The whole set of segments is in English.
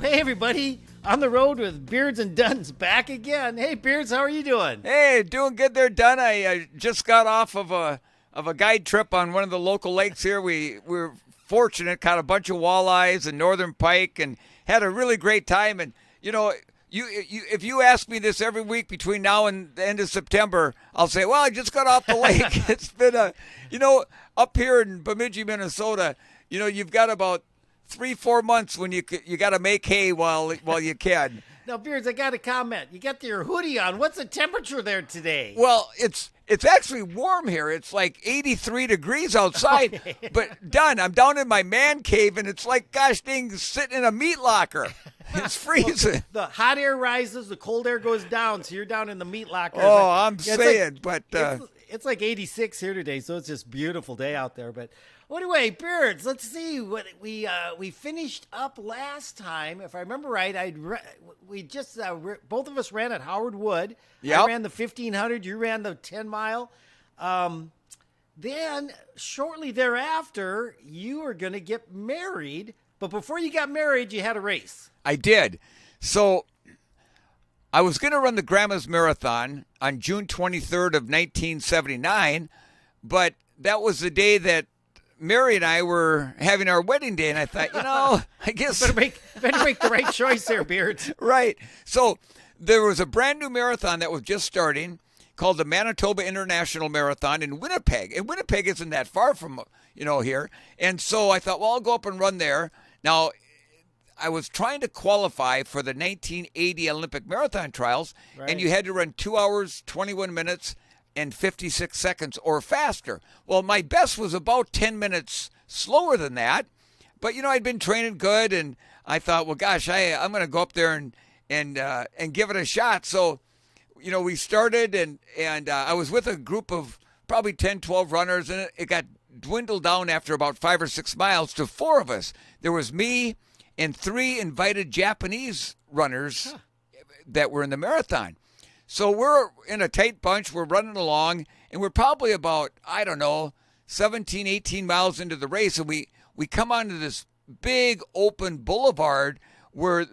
Hey everybody, on the road with Beards and Dunn's back again. Hey Beards, how are you doing? Hey, doing good there, Dunn. I just got off of a guide trip on one of the local lakes here. We were fortunate, caught a bunch of walleyes and northern pike, and had a really great time. And you if you ask me this every week between now and the end of September, I'll say, well, I just got off the lake. It's been up here in Bemidji, Minnesota. You've got about 3-4 months when you got to make hay while you can. Now Beards, I got a comment. You got your hoodie on. What's the temperature there today? Well, it's actually warm here. It's like 83 degrees outside. Okay. But Dunn, I'm down in my man cave, and it's like, gosh dang, sitting in a meat locker. It's freezing. The hot air rises, the cold air goes down, so you're down in the meat locker. Oh, I'm saying, but it's like 86 here today, so it's just a beautiful day out there. But anyway, Beards, let's see what we finished up last time. If I remember right, we just both of us ran at Howard Wood. Yep. I ran the 1500. You ran the 10 mile. Then shortly thereafter, you were going to get married. But before you got married, you had a race. I did. So I was going to run the Grandma's Marathon on June 23rd of 1979, but that was the day that Mary and I were having our wedding day, and I thought, I guess better make the right choice there, Beards. Right. So there was a brand new marathon that was just starting called the Manitoba International Marathon in Winnipeg. And Winnipeg isn't that far from, here. And so I thought, well, I'll go up and run there. Now, I was trying to qualify for the 1980 Olympic Marathon Trials, right, and you had to run 2 hours, 21 minutes, and 56 seconds or faster. Well, my best was about 10 minutes slower than that. But, I'd been training good, and I thought, well, gosh, I'm going to go up there and give it a shot. So, we started, and I was with a group of probably 10, 12 runners, and it got dwindled down after about 5 or 6 miles to 4 of us. There was me and 3 invited Japanese runners that were in the marathon. So we're in a tight bunch. We're running along, and we're probably about, 17, 18 miles into the race, and we come onto this big open boulevard where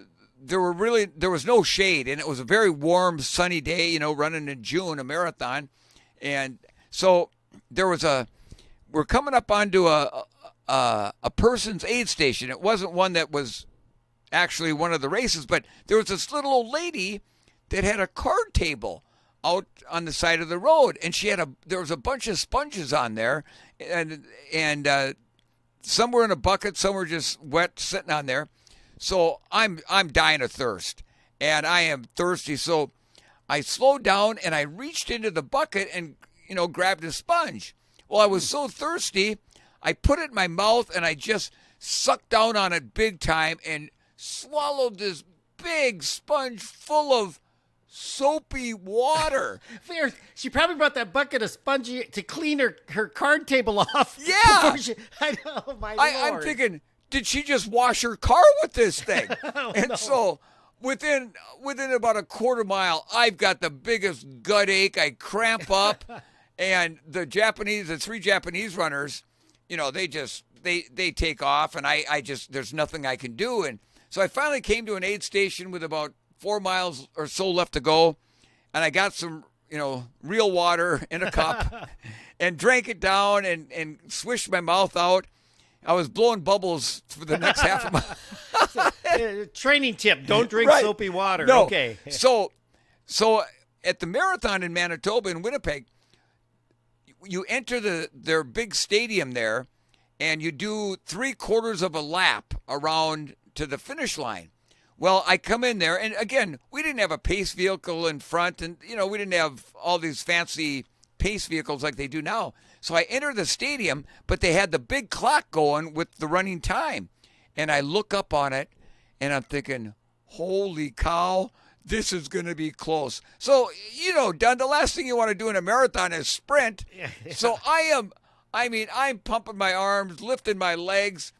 there was no shade, and it was a very warm, sunny day, running in June, a marathon. And so we're coming up onto a person's aid station. It wasn't one that was actually one of the races, but there was this little old lady that had a card table out on the side of the road, and there was a bunch of sponges on there, and some were in a bucket, some were just wet sitting on there. So I'm dying of thirst, and I am thirsty. So I slowed down and I reached into the bucket and grabbed a sponge. Well, I was so thirsty, I put it in my mouth and I just sucked down on it big time and swallowed this big sponge full of soapy water. Beards, she probably brought that bucket of sponge to clean her card table off. Yeah. I know, my Lord. I'm thinking, did she just wash her car with this thing? So within about a quarter mile, I've got the biggest gut ache. I cramp up, and the 3 Japanese runners, they take off, and I just, there's nothing I can do. And so I finally came to an aid station with about 4 miles or so left to go, and I got some, real water in a cup and drank it down and swished my mouth out. I was blowing bubbles for the next half of my training tip: don't drink right. soapy water. No. Okay. So at the marathon in Manitoba in Winnipeg, you enter their big stadium there, and you do 3/4 of a lap around to the finish line. Well, I come in there, and again, we didn't have a pace vehicle in front, and we didn't have all these fancy pace vehicles like they do now. So I enter the stadium, but they had the big clock going with the running time. And I look up on it, and I'm thinking, holy cow, this is going to be close. So, Dunn, the last thing you want to do in a marathon is sprint. Yeah. So I'm pumping my arms, lifting my legs,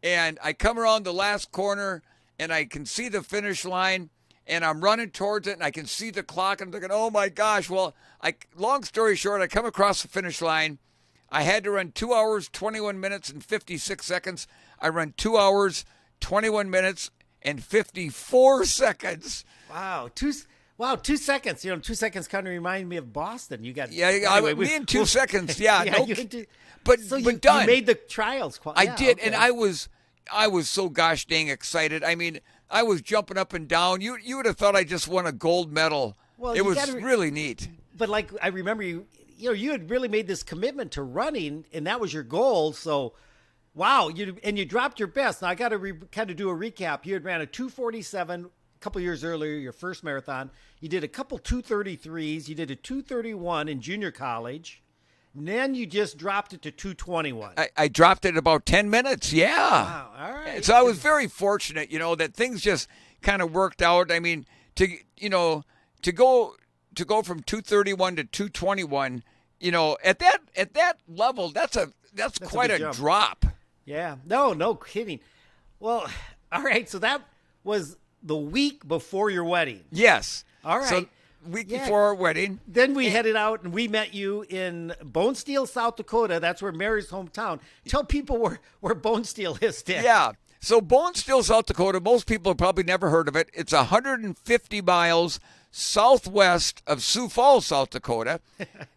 and I come around the last corner, and I can see the finish line, and I'm running towards it, and I can see the clock, and I'm thinking, oh my gosh. Well, long story short, I come across the finish line. I had to run 2 hours, 21 minutes, and 56 seconds. I run 2 hours, 21 minutes, and 54 seconds. Wow, 2 seconds. 2 seconds kind of remind me of Boston. You got Anyway, me in 2 seconds. Yeah, yeah, no, but you done. made the trials. I did, okay. and I was so gosh dang excited. I mean, I was jumping up and down. You would have thought I just won a gold medal. Well, it was really neat. But like I remember you had really made this commitment to running, and that was your goal. So, wow, you dropped your best. Now I got to kind of do a recap. You had ran a 2:47 a couple years earlier, your first marathon. You did a couple 2:33s. You did a 2:31 in junior college. And then you just dropped it to 2:21. I dropped it about 10 minutes. Yeah. Wow. All right. So I was very fortunate, that things just kind of worked out. I mean, to go from 2:31 to 2:21, at that level, that's quite a drop. Yeah. No kidding. Well, all right. So that was the week before your wedding. Yes. All right. So week before our wedding. Then we headed out and we met you in Bone Steel, South Dakota. That's where Mary's hometown. Tell people where Bone Steel is, Dick. Yeah. So Bone Steel, South Dakota, most people have probably never heard of it. It's 150 miles southwest of Sioux Falls, South Dakota.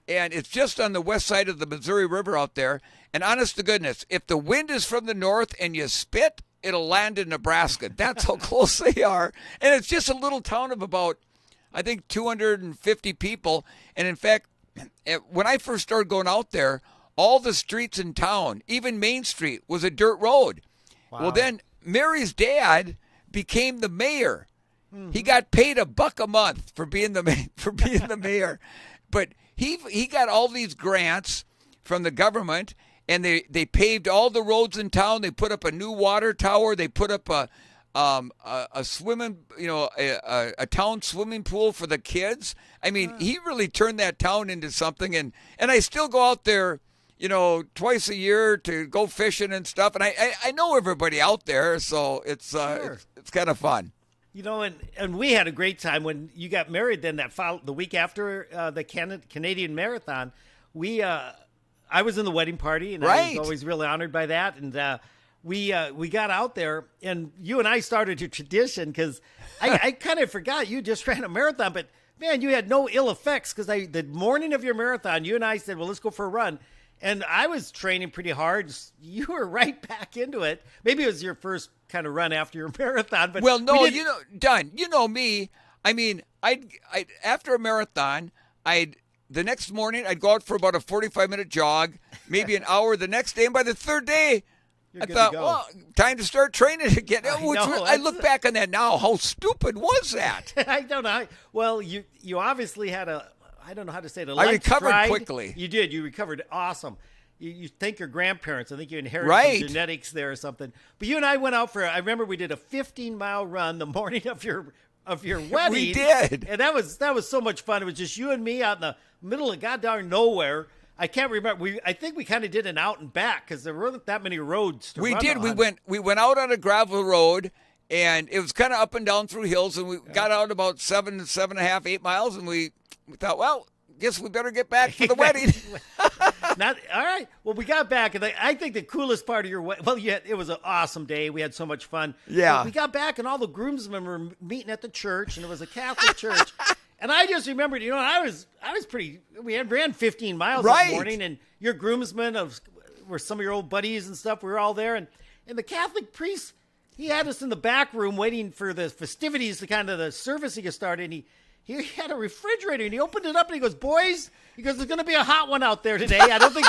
And it's just on the west side of the Missouri River out there. And honest to goodness, if the wind is from the north and you spit, it'll land in Nebraska. That's how close they are. And it's just a little town of about, I think, 250 people. And in fact, when I first started going out there, all the streets in town, even Main Street, was a dirt road. Wow. Well, then Mary's dad became the mayor. Mm-hmm. He got paid $1 a month for being the mayor. But he got all these grants from the government, and they paved all the roads in town. They put up a new water tower. They put up a swimming, a town swimming pool for the kids. I mean, he really turned that town into something. And I still go out there, twice a year to go fishing and stuff. And I know everybody out there, so it's kind of fun. And we had a great time when you got married. Then the week after the Canadian Marathon, I was in the wedding party, and I was always really honored by that. And we got out there, and you and I started a tradition because I kind of forgot you just ran a marathon, but man, you had no ill effects because the morning of your marathon, you and I said, well, let's go for a run. And I was training pretty hard. You were right back into it. Maybe it was your first kind of run after your marathon. But well, no, Don, you know me. I mean, I after a marathon, the next morning I'd go out for about a 45-minute jog, maybe an hour the next day, and by the third day, I thought, well, time to start training again. I look back on that now. How stupid was that? I don't know. Well, you obviously had I don't know how to say it. I recovered quickly. You did. You recovered awesome. You thank your grandparents. I think you inherited some genetics there or something. But you and I went out I remember we did a 15-mile run the morning of your wedding. We did. And that was so much fun. It was just you and me out in the middle of goddamn nowhere. I can't remember. I think we kind of did an out and back because there weren't that many roads to run on. We did. We went out on a gravel road, and it was kind of up and down through hills, and we got out about 7.5, 8 miles, and we thought, well, guess we better get back for the wedding. All right. Well, we got back, and I think the coolest part of your wedding, well, yeah, it was an awesome day. We had so much fun. Yeah. But we got back, and all the groomsmen were meeting at the church, and it was a Catholic church. And I just remembered, I was pretty. We had ran 15 miles that morning, and your groomsmen were some of your old buddies and stuff. We were all there, and the Catholic priest, he had us in the back room waiting for the festivities, the service to get started. And he had a refrigerator, and he opened it up, and he goes, "Boys," he goes, "there's going to be a hot one out there today. I don't think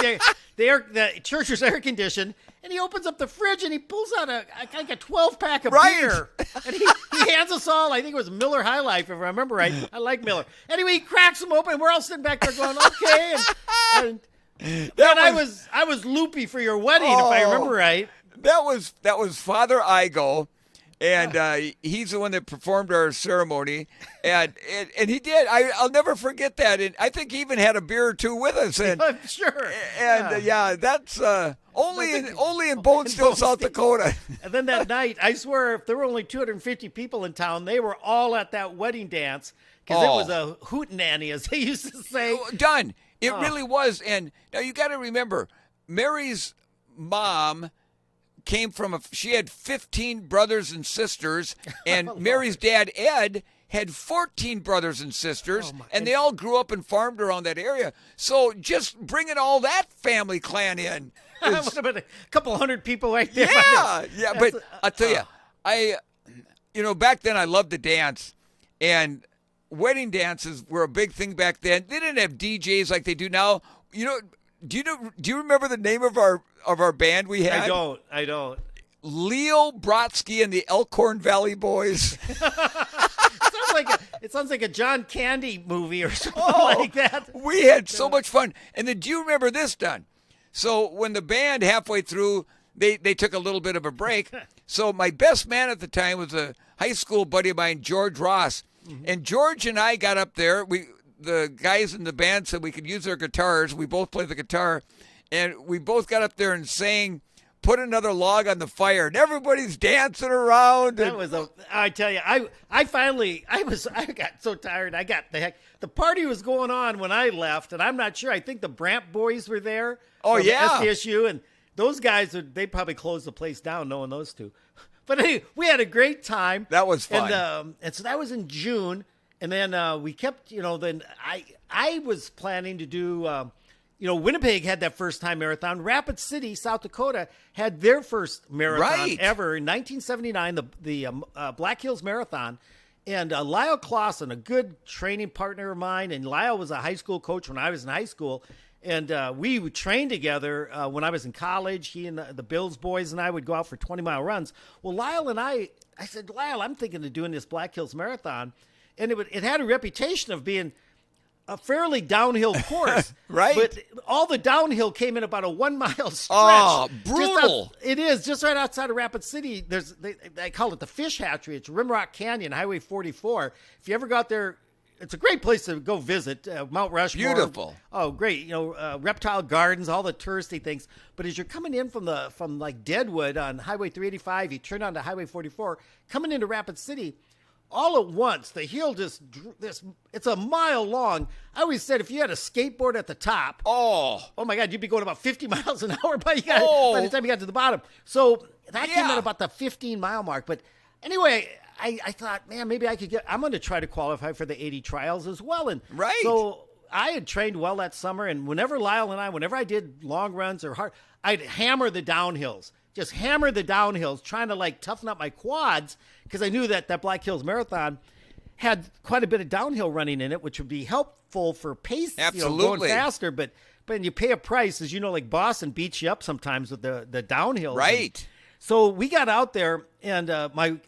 the church is air conditioned." And he opens up the fridge, and he pulls out a 12-pack of beer. And he hands us all, I think it was Miller High Life, if I remember right. I like Miller. Anyway, he cracks them open, and we're all sitting back there going, okay. And I was loopy for your wedding, if I remember right. That was Father Igo. And he's the one that performed our ceremony, and he did. I'll never forget that. And I think he even had a beer or two with us. And I'm sure. And that's only in Bone Steel, South Dakota. And then that night, I swear, if there were only 250 people in town, they were all at that wedding dance because it was a hootenanny, as they used to say. Done. It really was. And now you got to remember, Mary's mom came from she had 15 brothers and sisters, and Oh, Mary's dad, Ed, had 14 brothers and sisters, and they all grew up and farmed around that area. So just bringing all that family clan in. What about a couple hundred people right there? Yeah. But I'll tell you, back then I loved to dance, and wedding dances were a big thing back then. They didn't have DJs like they do now. Do you remember the name of our band we had? I don't. Leo Brodsky and the Elkhorn Valley Boys. It sounds like a John Candy movie or something like that. We had so much fun. And then do you remember this, Don? So when the band halfway through, they took a little bit of a break. So my best man at the time was a high school buddy of mine, George Ross. Mm-hmm. And George and I got up there. The guys in the band said we could use their guitars. We both played the guitar. And we both got up there and sang, "Put Another Log on the Fire," and everybody's dancing around. I tell you, I got so tired. The party was going on when I left, and I'm not sure. I think the Brant boys were there. Oh, yeah. SDSU, and those guys, they probably closed the place down knowing those two. But anyway, we had a great time. That was fun. And so that was in June, and then we kept, then I was planning to do, Winnipeg had that first-time marathon. Rapid City, South Dakota, had their first marathon ever in 1979, the Black Hills Marathon. And Lyle Clausen, a good training partner of mine, and Lyle was a high school coach when I was in high school. And we would train together when I was in college. He and the Bills boys and I would go out for 20-mile runs. Well, Lyle and I said, Lyle, I'm thinking of doing this Black Hills Marathon. And it had a reputation of being a fairly downhill course. Right. But all the downhill came in about a 1 mile stretch. Oh, brutal. It is. Just right outside of Rapid City, they call it the Fish Hatchery. It's Rimrock Canyon, Highway 44. If you ever go out there, it's a great place to go visit. Mount Rushmore. Beautiful. Oh, great. Reptile Gardens, all the touristy things. But as you're coming in from like Deadwood on Highway 385, you turn onto Highway 44, coming into Rapid City, all at once, the hill it's a mile long. I always said if you had a skateboard at the top, oh my God, you'd be going about 50 miles an hour by the time you got to the bottom. So that came at about the 15-mile mark. But anyway, I thought, man, maybe I'm going to try to qualify for the 80 trials as well. And so I had trained well that summer. And whenever I did long runs or hard, I'd hammer the downhills. Just hammer the downhills, trying to like toughen up my quads, because I knew that Black Hills Marathon had quite a bit of downhill running in it, which would be helpful for pace, absolutely, going faster. But you pay a price, as you know, like Boston beats you up sometimes with the downhill. Right. So we got out there, and my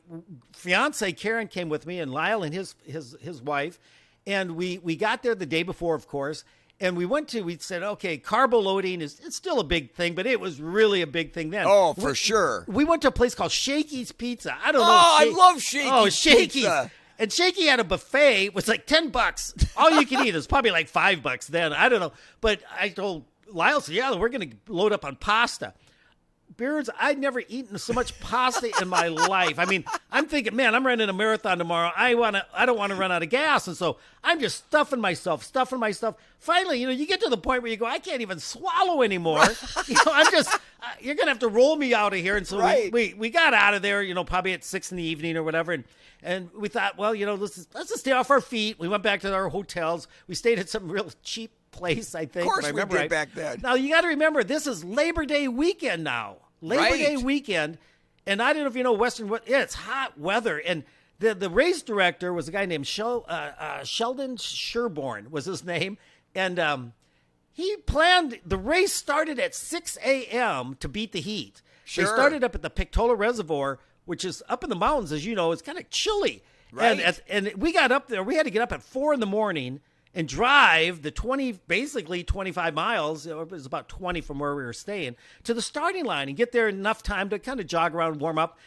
fiance Karen came with me, and Lyle and his wife, and we got there the day before, of course. And we said, okay, carbo loading it's still a big thing, but it was really a big thing then. Oh, for sure. We went to a place called Shakey's Pizza. I don't know. Oh, I love Shakey's. Oh, Shakey's. Pizza. And Shakey had a buffet. It was like $10. All you can eat. It was probably like $5 then. I don't know. But I told Lyle, we're going to load up on pasta. Beards, I'd never eaten so much pasta in my life. I mean, I'm thinking, man, I'm running a marathon tomorrow. I don't want to run out of gas. And so I'm just stuffing myself. Finally, you get to the point where you go, I can't even swallow anymore. I'm just, you're going to have to roll me out of here. And so we got out of there, probably at 6 p.m. or whatever. And we thought, well, let's just stay off our feet. We went back to our hotels. We stayed at some real cheap place, I think. Of course we did back then. Now, you got to remember, this is Labor Day weekend now. Labor Day weekend. And I don't know if you know it's hot weather. And the race director was a guy named Sheldon Sherborne was his name. And he planned, the race started at 6 a.m. to beat the heat. Sure. They started up at the Pictola Reservoir, which is up in the mountains, as you know. It's kind of chilly. Right. And we got up there. We had to get up at 4 a.m. and drive the basically 25 miles, it was about 20 from where we were staying, to the starting line and get there enough time to kind of jog around and warm up.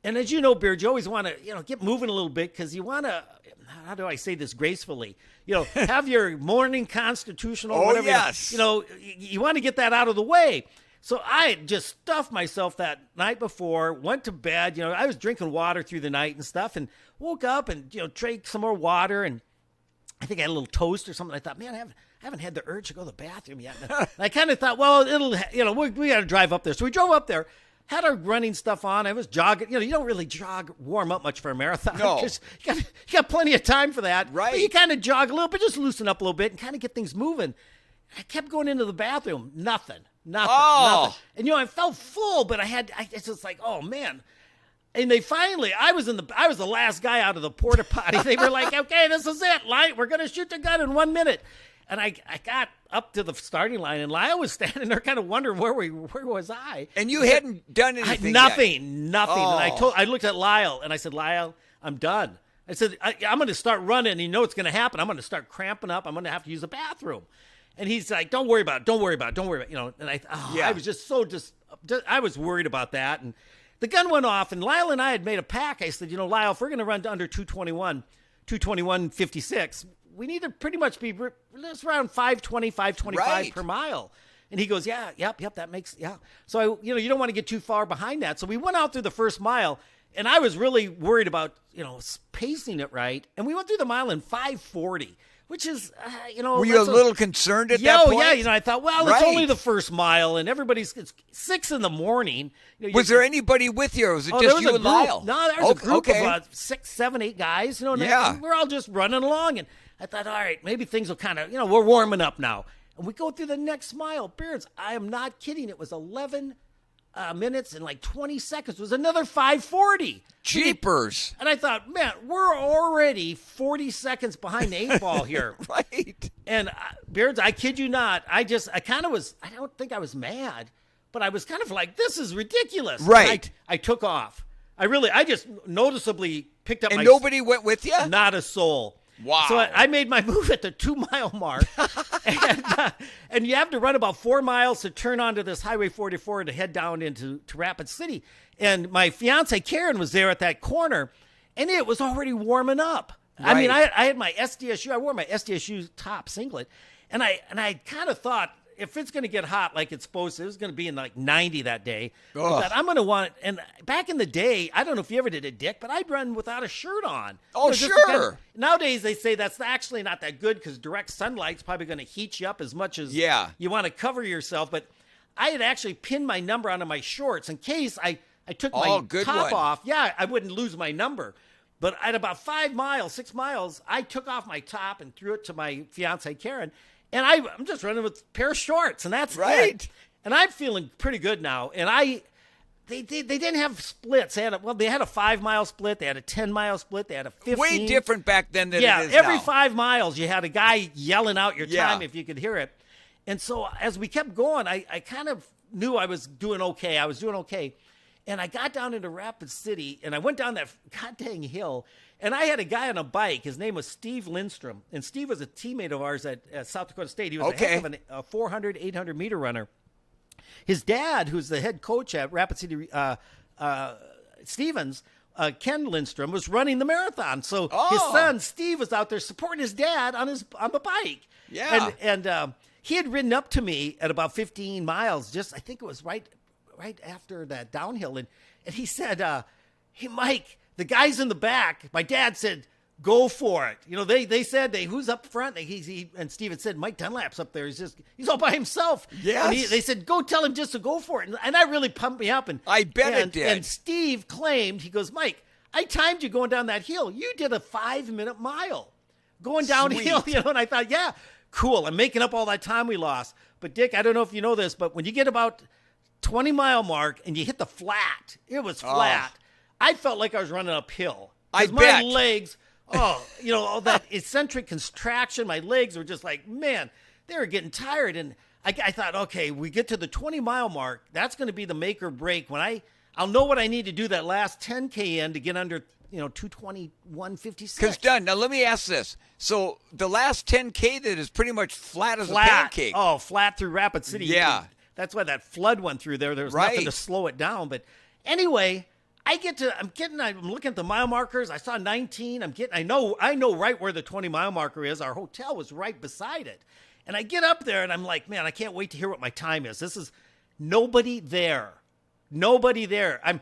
And as you know, Beard, you always want to, get moving a little bit, because you want to, how do I say this gracefully? Have your morning constitutional, whatever. Yes. You want to get that out of the way. So I had just stuffed myself that night before, went to bed. I was drinking water through the night and stuff, and woke up and, drank some more water, and I think I had a little toast or something. I thought, man, I haven't had the urge to go to the bathroom yet. And I kind of thought, well, we got to drive up there. So we drove up there. had our running stuff on. I was jogging. You don't really warm up much for a marathon. No. Because you got plenty of time for that. Right. But you kind of jog a little bit, just loosen up a little bit and kind of get things moving. I kept going into the bathroom. Nothing. Oh. And, I felt full, but it's just like, oh, man. And they finally, I was the last guy out of the porta potty. They were like, okay, this is it. We're going to shoot the gun in 1 minute. And I got up to the starting line, and Lyle was standing there kind of wondering where was I? And you hadn't done anything Nothing. Oh. And I looked at Lyle, and I said, Lyle, I'm done. I said, I'm going to start running, and you know what's going to happen. I'm going to start cramping up. I'm going to have to use the bathroom. And he's like, don't worry about it. And I was just I was worried about that. And the gun went off, and Lyle and I had made a pact. I said, Lyle, if we're going to run to under 221.56, we need to pretty much be just around 520, 525 per mile. And he goes, yep, that makes. So, you don't want to get too far behind that. So we went out through the first mile, and I was really worried about, pacing it right. And we went through the mile in 540. Which is, Were you a little concerned at that point? Yeah, I thought, well, it's only the first mile, and it's 6 a.m. Was there anybody with you, or was it just you and Lyle? No, there was a group of about 6, 7, 8 guys. Yeah. We're all just running along, and I thought, all right, maybe things will kind of, we're warming up now. And we go through the next mile. Beards, I am not kidding. It was 11 minutes and like 20 seconds. It was another 540. Jeepers. And I thought, man, we're already 40 seconds behind the 8 ball here. Right. And Beards, I kid you not, I kind of was, I don't think I was mad, but I was kind of like, this is ridiculous. Right. I took off. I just noticeably picked up and nobody went with you? Not a soul. Wow. So I made my move at the 2 mile mark. And you have to run about 4 miles to turn onto this Highway 44 to head down into Rapid City. And my fiance Karen was there at that corner, and it was already warming up. Right. I mean, I had my SDSU. I wore my SDSU top singlet, and I kind of thought, if it's going to get hot like it's supposed to, it was going to be in like 90 that day. That I'm going to want it. And back in the day, I don't know if you ever did it, Dick, but I'd run without a shirt on. Oh, sure. Nowadays, they say that's actually not that good because direct sunlight's probably going to heat you up as much as you want to cover yourself. But I had actually pinned my number onto my shorts in case I took my top off. Yeah, I wouldn't lose my number. But at about 6 miles, I took off my top and threw it to my fiance Karen. And I'm just running with a pair of shorts, and that's it. And I'm feeling pretty good now. And they didn't have splits. They had a 5 mile split. They had a 10 mile split. They had a 15. Way different back then than it is every now. 5 miles you had a guy yelling out your time if you could hear it. And so as we kept going, I kind of knew I was doing okay. And I got down into Rapid City, and I went down that goddamn hill, and I had a guy on a bike. His name was Steve Lindstrom, and Steve was a teammate of ours at South Dakota State. He was a heck of a 400, 800-meter runner. His dad, who's the head coach at Rapid City Stevens, Ken Lindstrom, was running the marathon. So his son, Steve, was out there supporting his dad on the bike. Yeah. And he had ridden up to me at about 15 miles, I think it was right after that downhill. And he said, hey, Mike, the guys in the back, my dad said, go for it. They said, who's up front? And Steven said, Mike Dunlap's up there. He's all by himself. Yes. And they said, go tell him just to go for it. And that really pumped me up. And I bet it did. And Steve claimed, he goes, Mike, I timed you going down that hill. You did a 5-minute mile going downhill. And I thought, yeah, cool. I'm making up all that time we lost. But Dick, I don't know if you know this, but when you get about 20-mile mark and you hit the flat, it was flat. I felt like I was running uphill. I bet. My legs, all that eccentric contraction, my legs were just like, man, they were getting tired. And I thought, okay, we get to the 20-mile mark. That's going to be the make or break. When I'll know what I need to do that last 10K in to get under, 221.56. Because, Dunn, now let me ask this. So the last 10K that is pretty much flat as a pancake. Oh, flat through Rapid City. Yeah. That's why that flood went through there. There was nothing to slow it down. But anyway, I'm looking at the mile markers. I saw 19. I know right where the 20-mile marker is. Our hotel was right beside it. And I get up there and I'm like, man, I can't wait to hear what my time is. This is nobody there. Nobody there. I'm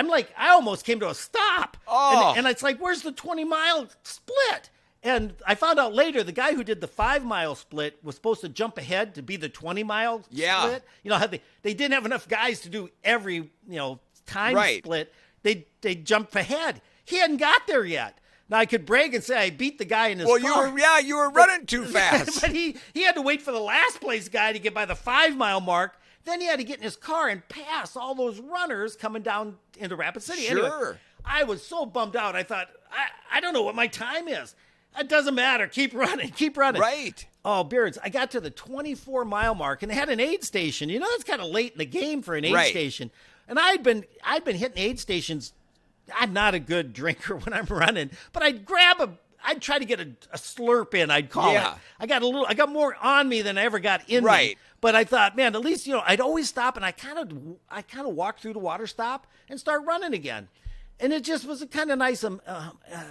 like, I almost came to a stop. Oh. And it's like, where's the 20-mile split? And I found out later the guy who did the 5-mile split was supposed to jump ahead to be the 20-mile split. You know how they didn't have enough guys to do every time split. They jumped ahead. He hadn't got there yet. Now I could brag and say I beat the guy in his car. You were running too fast. But he had to wait for the last place guy to get by the 5-mile mark. Then he had to get in his car and pass all those runners coming down into Rapid City. Sure. Anyway, I was so bummed out. I thought, I don't know what my time is. It doesn't matter. Keep running. Keep running. Right. Oh, Beards, I got to the 24-mile mark, and they had an aid station. You know, it's kind of late in the game for an aid station. And I'd been hitting aid stations. I'm not a good drinker when I'm running, but I'd try to get a slurp in, I'd call it. I got more on me than I ever got in me. But I thought, man, at least, I'd always stop, and I kind of walk through the water stop and start running again. And it just was a kind of nice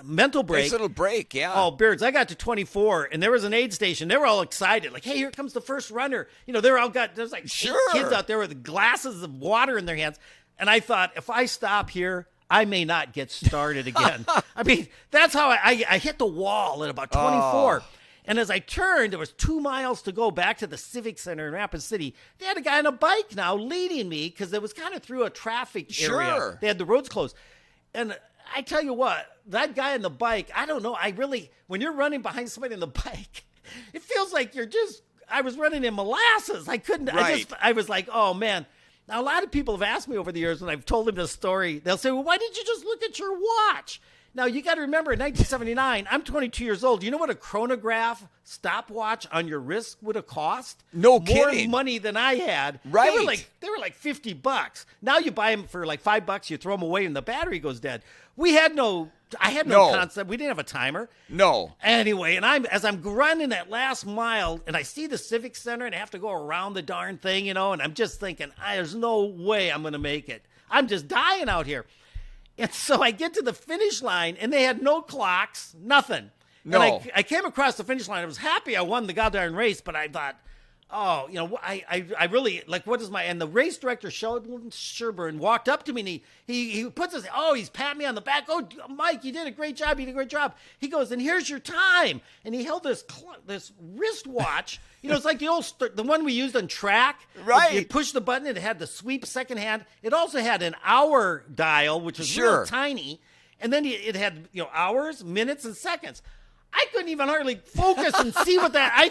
mental break. Nice little break, yeah. Oh, Beards, I got to 24, and there was an aid station. They were all excited. Like, hey, here comes the first runner. There's like 8 kids out there with glasses of water in their hands. And I thought, if I stop here, I may not get started again. I mean, that's how I hit the wall at about 24. And as I turned, there was 2 miles to go back to the Civic Center in Rapid City. They had a guy on a bike now leading me because it was kind of through a traffic area. They had the roads closed. And I tell you what, that guy on the bike, I don't know. When you're running behind somebody on the bike, it feels like I was running in molasses. I couldn't, I was like, oh man. Now, a lot of people have asked me over the years when I've told them this story, they'll say, well, why didn't you just look at your watch? Now, you got to remember, in 1979, I'm 22 years old. You know what a chronograph stopwatch on your wrist would have cost? No kidding. More money than I had. Right. They were like $50. Now you buy them for like $5, you throw them away, and the battery goes dead. I had no concept. We didn't have a timer. No. Anyway, and as I'm running that last mile, and I see the Civic Center, and I have to go around the darn thing, and I'm just thinking, there's no way I'm going to make it. I'm just dying out here. And so I get to the finish line, and they had no clocks, nothing. No. And I came across the finish line. I was happy I won the goddamn race, but I thought, I really, like, what is and the race director, Sheldon Sherburne, walked up to me, and he puts he's patting me on the back. Oh, Mike, you did a great job. You did a great job. He goes, and here's your time. And he held this wristwatch. It's like the one we used on track. Right. You push the button, it had the sweep second hand. It also had an hour dial, which was real tiny. And then it had, hours, minutes, and seconds. I couldn't even hardly focus and see what that. I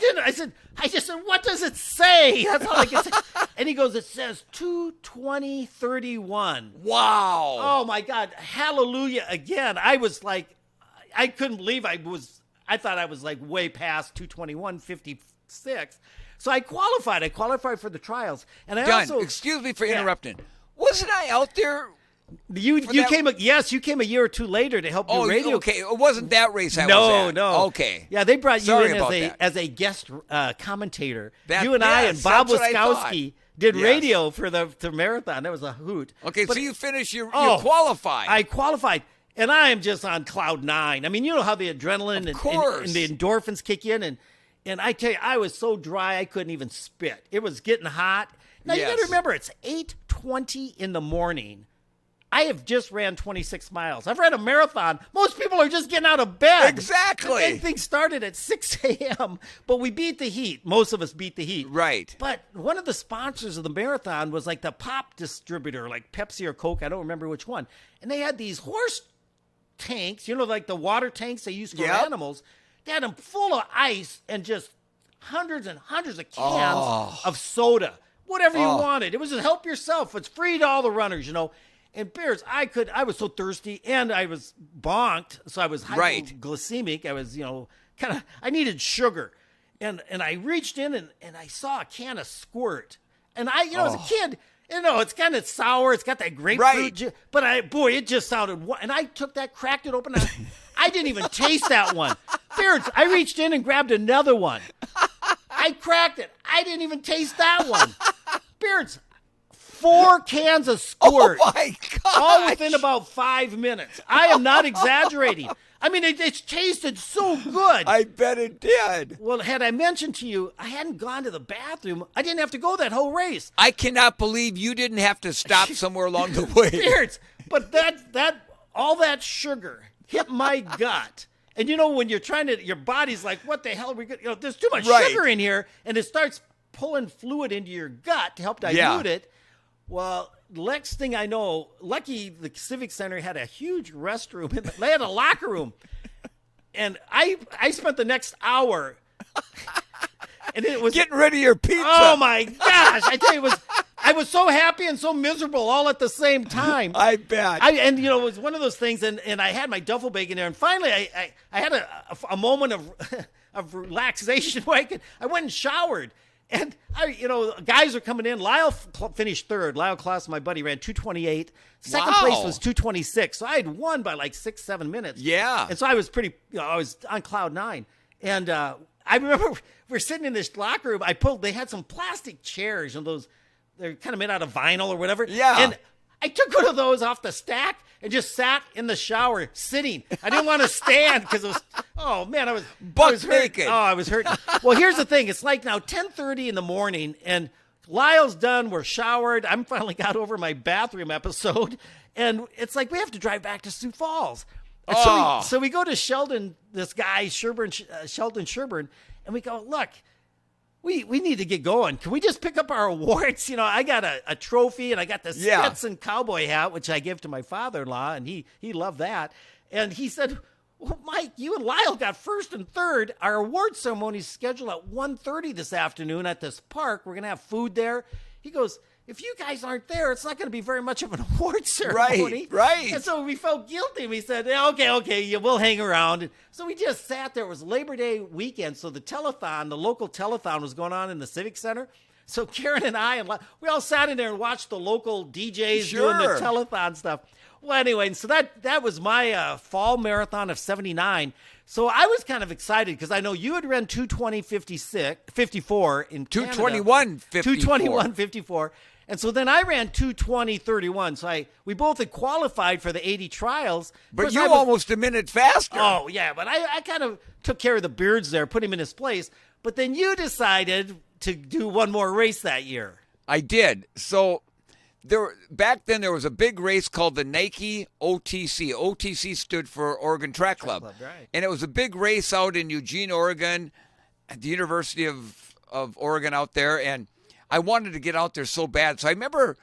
just said, what does it say? That's all I could say. And he goes, it says 2:20:31. Wow. Oh my God. Hallelujah again. I was like, I couldn't believe I thought I was like way past 2:21:56. So I qualified. I qualified for the trials. And excuse me for interrupting. Wasn't I out there? You came a year or two later to help do radio. Okay. It wasn't that race I was at. No. Okay. Yeah, they brought you in as a guest commentator. I and Bob Wiskowski did radio for the marathon. That was a hoot. Okay, so you finished you qualified. I qualified. And I am just on cloud 9. I mean, you know how the adrenaline and the endorphins kick in. And I tell you, I was so dry I couldn't even spit. It was getting hot. Now, you got to remember, it's 8:20 in the morning. I have just ran 26 miles. I've ran a marathon. Most people are just getting out of bed. Exactly. And things started at 6 a.m., but we beat the heat. Most of us beat the heat. Right. But one of the sponsors of the marathon was like the pop distributor, like Pepsi or Coke. I don't remember which one. And they had these horse tanks, like the water tanks they use for animals. They had them full of ice and just hundreds and hundreds of cans of soda. Whatever you wanted. It was just help yourself. It's free to all the runners, And Bears, I was so thirsty, and I was bonked, so I was hypoglycemic. I was, I needed sugar. And I reached in, and I saw a can of Squirt. And as a kid, it's kind of sour. It's got that grapefruit. But it just sounded, and I took that, cracked it open. I didn't even taste that one. Bears, I reached in and grabbed another one. I cracked it. I didn't even taste that one. Beards, 4 cans of Squirt. Oh, my God. All within about 5 minutes. I am not exaggerating. I mean, it tasted so good. I bet it did. Well, had I mentioned to you, I hadn't gone to the bathroom. I didn't have to go that whole race. I cannot believe you didn't have to stop somewhere along the way. Beards, but all that sugar hit my gut. And when you're trying to, your body's like, what the hell are we going there's too much Right. sugar in here. And it starts pulling fluid into your gut to help dilute it. Well, next thing I know, lucky the Civic Center had a huge restroom. They had a locker room. And I spent the next hour, and it was getting rid of your pizza. Oh my gosh! I tell you, I was so happy and so miserable all at the same time. I bet. And it was one of those things, and I had my duffel bag in there, and finally I had a moment of relaxation where I went and showered. And guys are coming in. Lyle finished third. Lyle Klaus, my buddy, ran 2:28. Second place was 2:26. So I had won by like 6-7 minutes. Yeah. And so I was I was on cloud 9. And I remember we're sitting in this locker room. They had some plastic chairs, they're kind of made out of vinyl or whatever. Yeah. And I took one of those off the stack and just sat in the shower sitting. I didn't want to stand because it was, oh man, I was naked. Oh, I was hurting. Well, here's the thing. It's like now 10:30 in the morning and Lyle's done. We're showered. I'm finally got over my bathroom episode. And it's like, we have to drive back to Sioux Falls. And so we go to Sheldon, this guy, Sheldon Sherburne, and we go, look, we need to get going. Can we just pick up our awards? I got a trophy, and I got the Stetson cowboy hat, which I gave to my father-in-law, and he loved that. And he said, well, Mike, you and Lyle got first and third. Our award ceremony is scheduled at 1:30 this afternoon at this park. We're going to have food there. He goes, if you guys aren't there, it's not going to be very much of an award ceremony. Right. And so we felt guilty. We said, okay, we'll hang around. And so we just sat there. It was Labor Day weekend, so the local telethon was going on in the Civic Center. So Karen and I, we all sat in there and watched the local DJs doing the telethon stuff. Well, anyway, so that was my fall marathon of 79. So I was kind of excited because I know you had run 2:20:54 in Canada. 2:21:54. 2:21:54. And so then I ran 2:20:31. So we both had qualified for the 80 trials. But you almost a minute faster. Oh, yeah. But I kind of took care of the beards there, put him in his place. But then you decided to do one more race that year. I did. So back then there was a big race called the Nike OTC. OTC stood for Oregon Track Club. Right. And it was a big race out in Eugene, Oregon, at the University of Oregon out there. And I wanted to get out there so bad. So I remember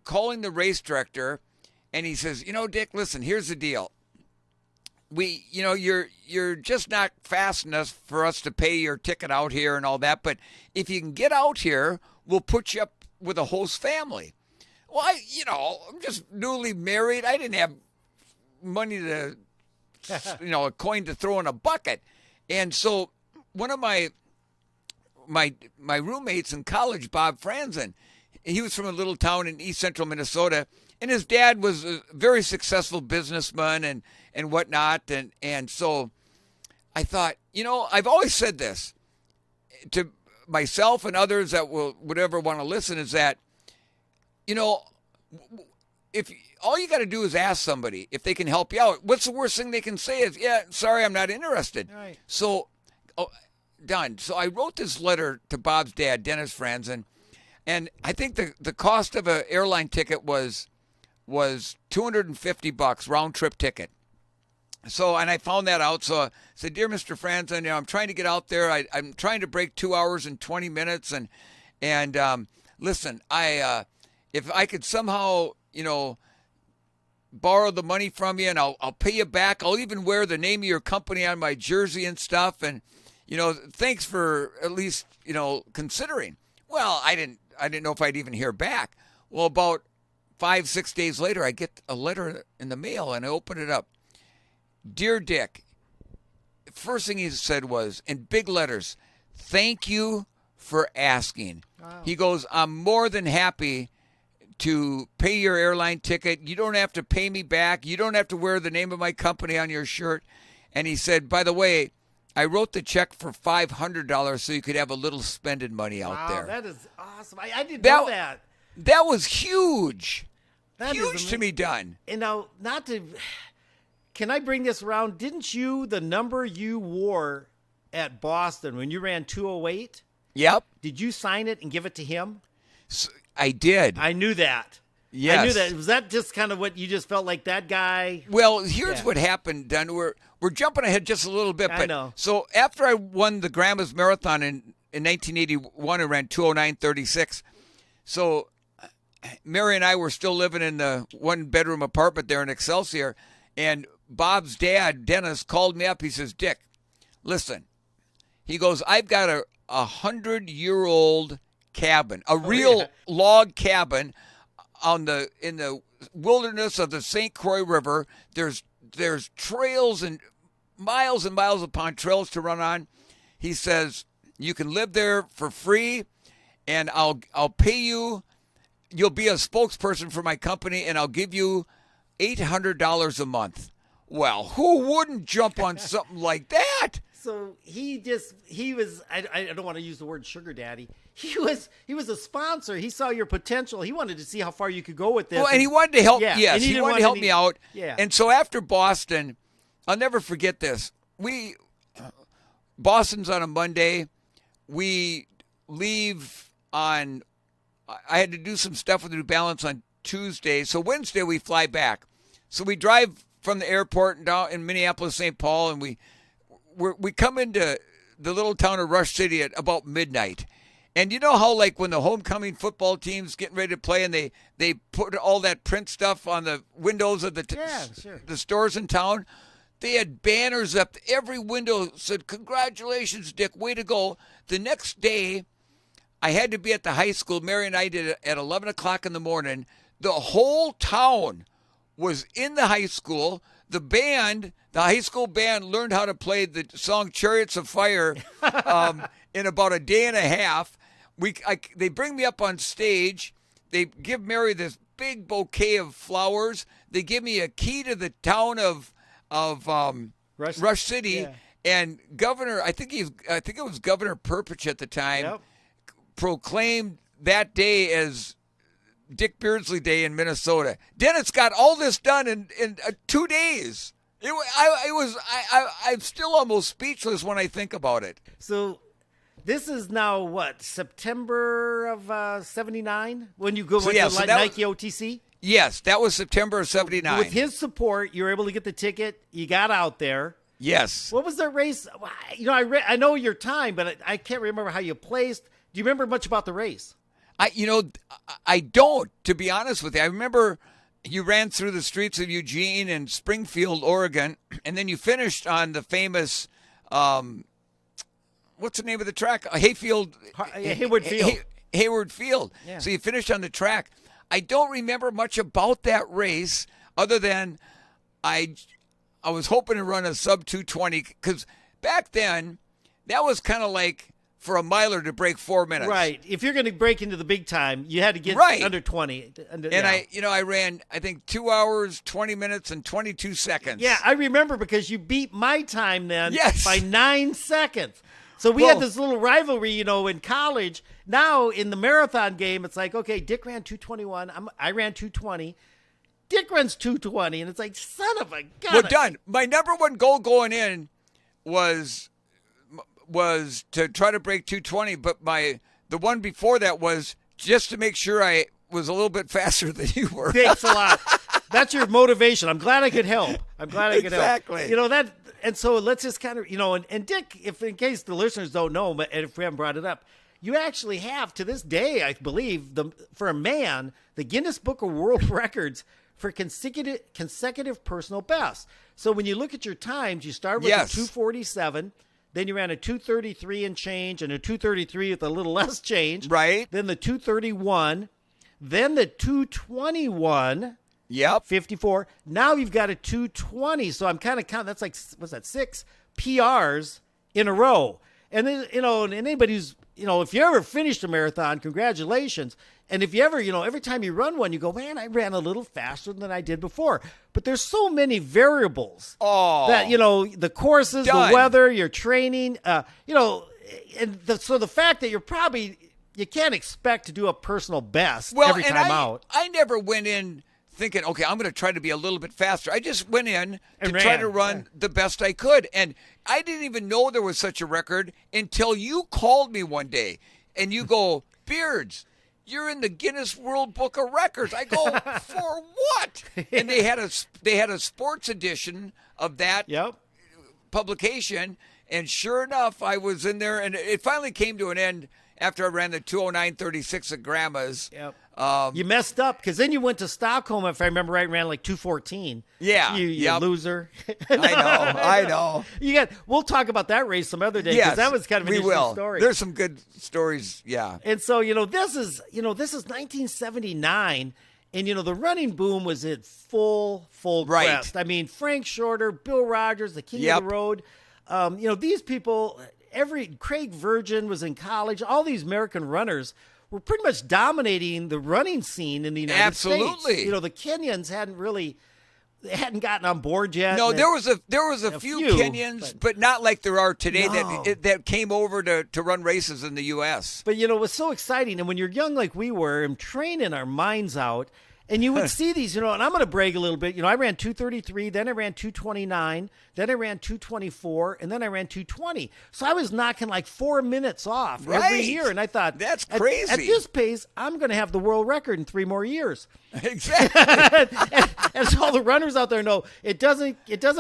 calling the race director, and he says, Dick, listen, here's the deal. You're just not fast enough for us to pay your ticket out here and all that. But if you can get out here, we'll put you up with a host family. Well, I'm just newly married. I didn't have money to, a coin to throw in a bucket. And so one of my roommates in college, Bob Franzen, he was from a little town in east central Minnesota, and his dad was a very successful businessman and whatnot. And so I thought, I've always said this to myself and others that would ever want to listen, is that, if all you got to do is ask somebody if they can help you out, what's the worst thing they can say is, yeah, sorry, I'm not interested. Right. So, done. So I wrote this letter to Bob's dad, Dennis Franzen, and I think the cost of an airline ticket was $250 round trip ticket. So, and I found that out. So I said, dear Mr. Franzen, I'm trying to get out there. I'm trying to break 2 hours and 20 minutes. And listen, if I could somehow, borrow the money from you, and I'll pay you back. I'll even wear the name of your company on my jersey and stuff. And, thanks for at least, considering. Well, I didn't know if I'd even hear back. Well, about 5-6 days later, I get a letter in the mail, and I open it up. Dear Dick, first thing he said was, in big letters, thank you for asking. Wow. He goes, I'm more than happy to pay your airline ticket. You don't have to pay me back. You don't have to wear the name of my company on your shirt. And he said, by the way, I wrote the check for $500 so you could have a little spending money out there. That is awesome. I didn't know that. That was huge. That huge to me done. And now, can I bring this around? Didn't the number you wore at Boston when you ran 2:08? Yep. Did you sign it and give it to him? I did. I knew that. Yes. I knew that. Was that just kind of what you just felt like that guy? Well, here's what happened, Dunn. we're jumping ahead just a little bit. But I know. So after I won the Grandma's Marathon in 1981, I ran 209.36. So Mary and I were still living in the one-bedroom apartment there in Excelsior, and Bob's dad, Dennis, called me up. He says, Dick, listen. He goes, I've got a 100-year-old cabin, a real log cabin in the wilderness of the St. Croix River. There's trails and miles upon trails to run on. He says, you can live there for free, and I'll pay you. You'll be a spokesperson for my company, and I'll give you $800 a month. Well, who wouldn't jump on something like that? So he was, I don't want to use the word sugar daddy. He was a sponsor. He saw your potential. He wanted to see how far you could go with this. Well, and he wanted to help. Yeah, yes, he wanted to help me out. Yeah. And so after Boston, I'll never forget this. Boston's on a Monday. We leave on, I had to do some stuff with New Balance on Tuesday. So Wednesday we fly back. So we drive from the airport and down in Minneapolis, St. Paul, and we come into the little town of Rush City at about midnight. And you know how, like, when the homecoming football team's getting ready to play and they put all that print stuff on the windows of the stores in town? They had banners up. Every window said, congratulations, Dick, way to go. The next day, I had to be at the high school. Mary and I did it at 11 o'clock in the morning. The whole town was in the high school. The high school band learned how to play the song Chariots of Fire in about a day and a half. They bring me up on stage. They give Mary this big bouquet of flowers. They give me a key to the town of Rush City. Yeah. And Governor, I think it was Governor Perpich at the time, proclaimed that day as Dick Beardsley Day in Minnesota. Dennis got all this done in 2 days. I'm still almost speechless when I think about it. So this is now what, September of 79 when you go to Nike OTC? Yes, that was September of 79. With his support, you were able to get the ticket. You got out there. Yes. What was the race? You know, I know your time, but I can't remember how you placed. Do you remember much about the race? I don't, to be honest with you. I remember you ran through the streets of Eugene and Springfield, Oregon, and then you finished on the famous, what's the name of the track? Hayward Field. Hayward Field. Yeah. So you finished on the track. I don't remember much about that race other than I was hoping to run a sub 220 because back then that was kind of like for a miler to break 4 minutes. Right. If you're going to break into the big time, you had to get under 20. I ran, I think, 2 hours, 20 minutes, and 22 seconds. Yeah, I remember because you beat my time then by 9 seconds. So we had this little rivalry, in college. Now in the marathon game, it's like, okay, Dick ran 221. I ran 220. Dick runs 220. And it's like, son of a gun. Well, done. My number one goal going in was to try to break 220, but the one before that was just to make sure I was a little bit faster than you were. Thanks a lot. That's your motivation. I'm glad I could help. Exactly. That, and so let's just kind of, and Dick, if in case the listeners don't know, but if we haven't brought it up, you actually have to this day, I believe, for a man, the Guinness Book of World Records for consecutive personal best. So when you look at your times, you start with a 247. Then you ran a 233 and change and a 233 with a little less change. Right. Then the 231. Then the 221. Yep. 54. Now you've got a 220. So I'm kind of counting. That's like, what's that, 6 PRs in a row. And then, and anybody who's, if you ever finished a marathon, congratulations. And if you ever, every time you run one, you go, man, I ran a little faster than I did before. But there's so many variables that, the courses, the weather, your training, so the fact that you can't expect to do a personal best every time out. I never went in thinking, okay, I'm going to try to be a little bit faster. I just went in to try to run the best I could. And I didn't even know there was such a record until you called me one day and you go, Beards, you're in the Guinness World Book of Records. I go, for what? And they had a sports edition of that publication, and sure enough, I was in there, and it finally came to an end after I ran the 209.36 at Grandma's. Yep. You messed up because then you went to Stockholm, if I remember right, and ran like 2:14. Yeah. You loser. I know. We'll talk about that race some other day because that was kind of an interesting story. There's some good stories, yeah. And so, this is 1979, and the running boom was at full crest. I mean, Frank Shorter, Bill Rogers, the king of the road. These people, Craig Virgin was in college. All these American runners were pretty much dominating the running scene in the United States. Absolutely. The Kenyans hadn't gotten on board yet. No, there was a few Kenyans, but not like there are today that came over to run races in the U.S. But, it was so exciting. And when you're young like we were and training our minds out, and you would see these, and I'm going to brag a little bit. I ran 2:33, then I ran 2:29, then I ran 2:24, and then I ran 2:20. So I was knocking like 4 minutes off every year. And I thought, that's crazy. At this pace, I'm going to have the world record in 3 more years. Exactly. and so all the runners out there know it doesn't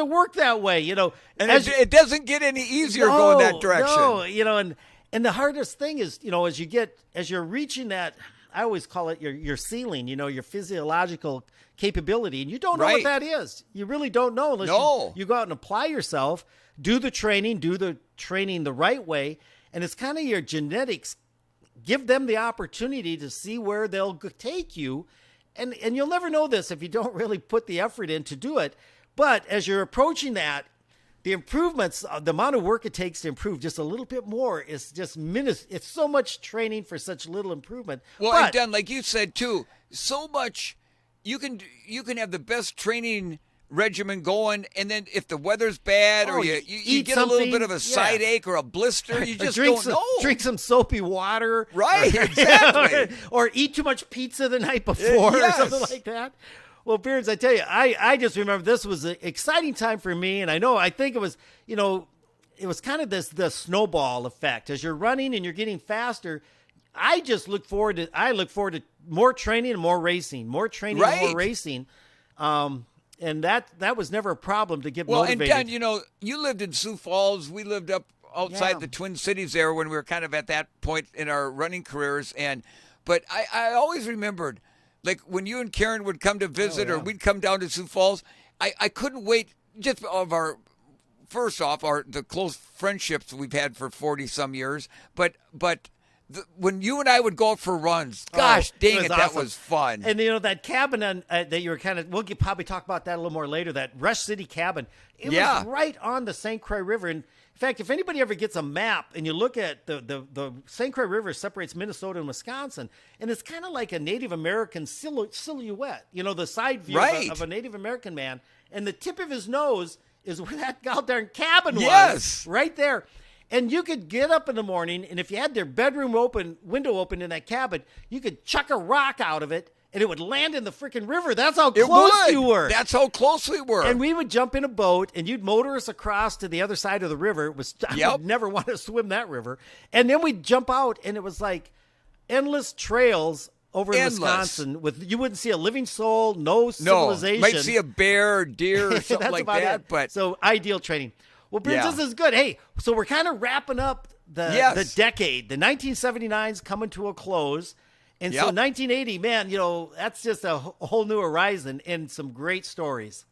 work that way, And it doesn't get any easier going that direction. No, and the hardest thing is, as you're reaching that, I always call it your ceiling, your physiological capability. And you don't know what that is. You really don't know unless you go out and apply yourself, do the training the right way. And it's kind of your genetics. Give them the opportunity to see where they'll take you. And you'll never know this if you don't really put the effort in to do it. But as you're approaching that, the improvements, the amount of work it takes to improve just a little bit more is just minutes. It's so much training for such little improvement. Well, and done, like you said, too, so much you can have the best training regimen going, and then if the weather's bad or you get a little bit of a side ache or a blister, you just don't know. Drink some soapy water. Right, exactly. or eat too much pizza the night before or something like that. Well, Beards, I tell you, I just remember this was an exciting time for me, and I think it was, it was kind of the snowball effect. As you're running and you're getting faster, I look forward to more training and more racing, and more racing. And that was never a problem to get motivated. Well, and Dan, you lived in Sioux Falls. We lived up outside the Twin Cities there when we were kind of at that point in our running careers. But I always remembered, like when you and Karen would come to visit or we'd come down to Sioux Falls, I couldn't wait just of the close friendships we've had for 40-some years. But when you and I would go out for runs, gosh dang it, that was fun. And that cabin that you were we'll probably talk about that a little more later, that Rush City cabin, it was right on the St. Croix River. And in fact, if anybody ever gets a map and you look at the St. Croix River separates Minnesota and Wisconsin, and it's kind of like a Native American silhouette, the side view of a Native American man, and the tip of his nose is where that goddamn cabin was, right there. And you could get up in the morning, and if you had their window open in that cabin, you could chuck a rock out of it, and it would land in the freaking river. That's how close you were. That's how close we were. And we would jump in a boat, and you'd motor us across to the other side of the river. I would never want to swim that river. And then we'd jump out, and it was like endless trails over in Wisconsin. You wouldn't see a living soul, no civilization. Might see a bear or deer or something like that. But so ideal training. Well, Bruce, this is good. Hey, so we're kind of wrapping up the decade. The 1979's coming to a close. And so 1980, man, that's just a whole new horizon and some great stories.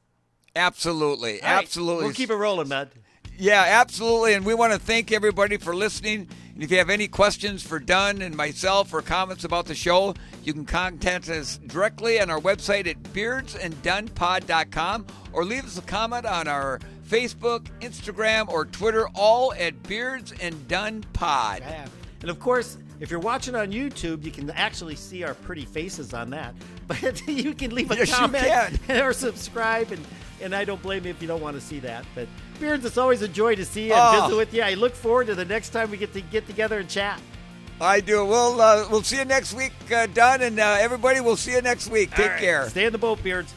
Absolutely. All right. Absolutely. We'll keep it rolling, Matt. Yeah, absolutely. And we want to thank everybody for listening. And if you have any questions for Dunn and myself or comments about the show, you can contact us directly on our website at beardsanddunpod.com or leave us a comment on our Facebook, Instagram, or Twitter, all at Beards and Dunn Pod. Yeah. And of course, if you're watching on YouTube, you can actually see our pretty faces on that. But you can leave a comment or subscribe, and I don't blame you if you don't want to see that. But Beards, it's always a joy to see you and visit with you. I look forward to the next time we get together and chat. I do. We'll see you next week, Dunn, and everybody, we'll see you next week. Take care. Stay in the boat, Beards.